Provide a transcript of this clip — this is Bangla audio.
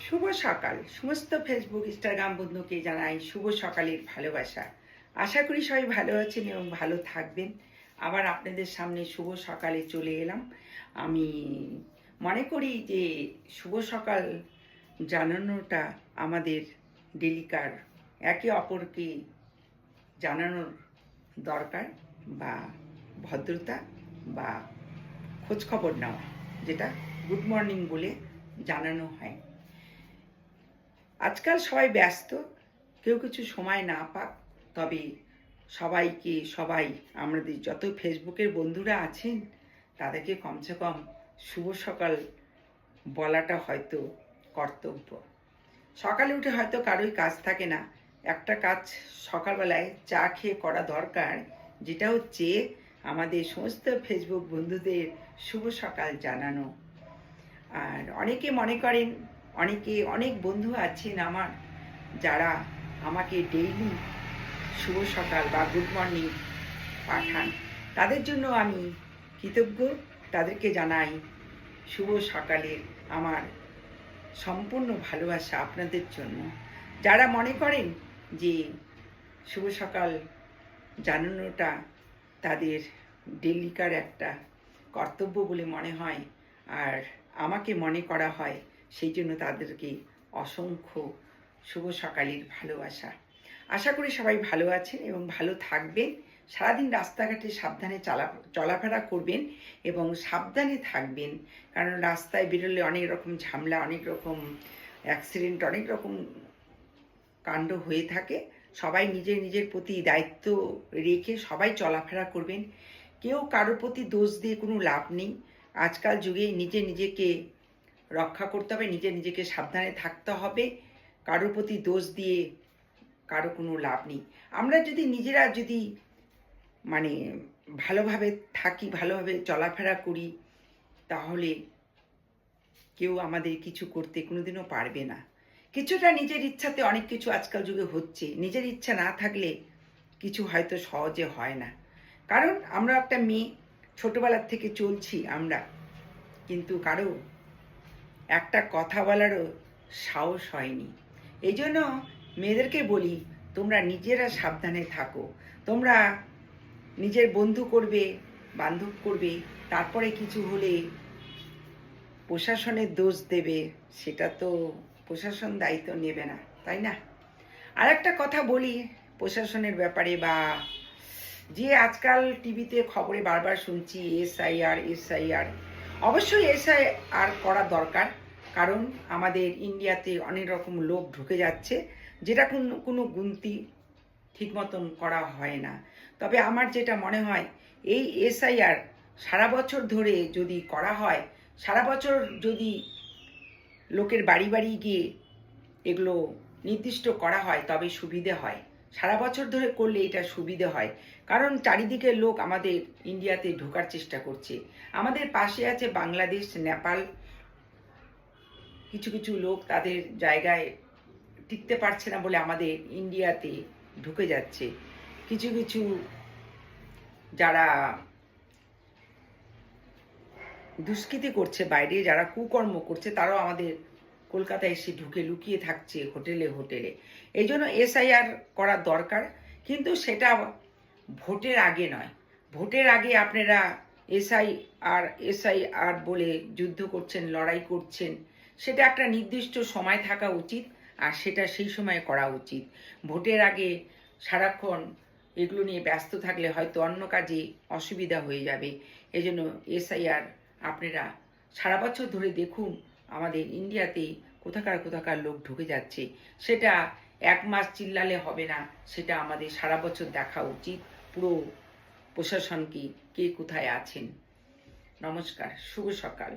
শুভ সকাল। সমস্ত ফেসবুক ইনস্টাগ্রাম বন্ধুকে জানাই শুভ সকালের ভালোবাসা। আশা করি সবাই ভালো আছেন এবং ভালো থাকবেন। আবার আপনাদের সামনে শুভ সকালে চলে এলাম। আমি মনে করি যে শুভ সকাল জানানোটা আমাদের ডেলিকার, একে অপরকে জানানোর দরকার, বা ভদ্রতা বা খোঁজখবর নেওয়া, যেটা গুড মর্নিং বলে জানানো হয়। আজকাল সবাই ব্যস্ত, কেউ কিছু সময় না পাক, তবে সবাই আমাদের যত ফেসবুকের বন্ধুরা আছেন তাদেরকে কমসে কম শুভ সকাল বলাটা হয়তো কর্তব্য। সকালে উঠে হয়তো কারোই কাজ থাকে না, একটা কাজ সকালবেলায় চা খেয়ে করা দরকার, যেটা হচ্ছে আমাদের সমস্ত ফেসবুক বন্ধুদের শুভ সকাল জানানো। আর অনেকে মনে করেন, অনেক বন্ধু আছেন আমার, যারা আমাকে ডেইলি শুভ সকাল বা গুড মর্নিং পাঠান। তাদের জন্য আমি কৃতজ্ঞ, তাদেরকে জানাই শুভ সকালের আমার সম্পূর্ণ ভালোবাসা আপনাদের জন্য। যারা মনে করেন যে শুভ সকাল জানানোটা তাদের ডেলিকার একটা কর্তব্য বলে মনে হয়, আর আমাকে মনে করা হয়, সেই জন্য তাদেরকে অসংখ্য শুভ সকালের ভালোবাসা। আশা করি সবাই ভালো আছেন এবং ভালো থাকবেন। সারাদিন রাস্তাঘাটে সাবধানে চলাফেরা করবেন এবং সাবধানে থাকবেন, কারণ রাস্তায় বেরোলে অনেক রকম ঝামেলা, অনেক রকম অ্যাক্সিডেন্ট, অনেক রকম কাণ্ড হয়ে থাকে। সবাই নিজের প্রতি দায়িত্ব রেখে সবাই চলাফেরা করবেন। কেউ কারোর প্রতি দোষ দিয়ে কোনো লাভ নেই। আজকাল যুগে নিজেকে রক্ষা করতে হবে, নিজেকে সাবধানে থাকতে হবে। কারোর প্রতি দোষ দিয়ে কারো কোনো লাভ নেই। আমরা নিজেরা যদি ভালোভাবে থাকি, ভালোভাবে চলাফেরা করি, তাহলে কেউ আমাদের কিছু করতে কোনোদিনও পারবে না। কিছুটা নিজের ইচ্ছাতে অনেক কিছু আজকাল যুগে হচ্ছে। নিজের ইচ্ছা না থাকলে কিছু হয়তো সহজে হয় না। কারণ আমরা একটা মেয়ে, ছোটবেলার থেকে চলছি আমরা, কিন্তু কারো একটা কথা বলারও সাহস হয়নি। এই জন্য মেয়েদেরকে বলি, তোমরা নিজেরা সাবধানে থাকো। তোমরা নিজের বন্ধু করবে, বান্ধব করবে, তারপরে কিছু হলে প্রশাসনের দোষ দেবে, সেটা তো প্রশাসন দায়িত্ব নেবে না, তাই না? আর একটা কথা বলি প্রশাসনের ব্যাপারে, বা যে আজকাল টিভিতে খবরে বারবার শুনছি এসআইআর, অবশ্যই এসআইআর করা দরকার, কারণ আমাদের ইন্ডিয়াতে অনেক রকম লোক ঢুকে যাচ্ছে, যেটা কোনো গুনতি ঠিক মতন করা হয় না। তবে আমার যেটা মনে হয়, এই এসআইআর সারা বছর ধরে যদি করা হয়, সারা বছর যদি লোকের বাড়ি গিয়ে এগুলো নির্দিষ্ট করা হয়, তবে সুবিধে হয়। সারা বছর ধরে করলে এটা সুবিধে হয়, কারণ চারিদিকে লোক আমাদের ইন্ডিয়াতে ঢোকার চেষ্টা করছে। আমাদের পাশে আছে বাংলাদেশ, নেপাল, কিছু লোক তাদের জায়গায় টিকতে পারছে না বলে আমাদের ইন্ডিয়াতে ঢুকে যাচ্ছে। কিছু যারা দুষ্কৃতি করছে, বাইরে যারা কুকর্ম করছে, তারাও আমাদের কলকাতায় এসে ঢুকে লুকিয়ে থাকছে হোটেলে। এই জন্য এসআইআর করা দরকার, কিন্তু সেটা ভোটের আগে নয়। ভোটের আগে আপনারা এসআইআর বলে যুদ্ধ করছেন, লড়াই করছেন, সেটা একটা নির্দিষ্ট সময় থাকা উচিত, আর সেটা সেই সময় করা উচিত। ভোটের আগে সারাক্ষণ এগুলো নিয়ে ব্যস্ত থাকলে হয়তো অন্য কাজে অসুবিধা হয়ে যাবে। এই জন্য এসআইআর আপনারা সারা বছর ধরে দেখুন, আমাদের ইন্ডিয়াতে কোথাকার লোক ঢুকে যাচ্ছে। সেটা এক মাস চিল্লালে হবে না, সেটা আমাদের সারা বছর দেখা উচিত, পুরো প্রশাসনকে কে কোথায় আছেন। নমস্কার, শুভ সকাল।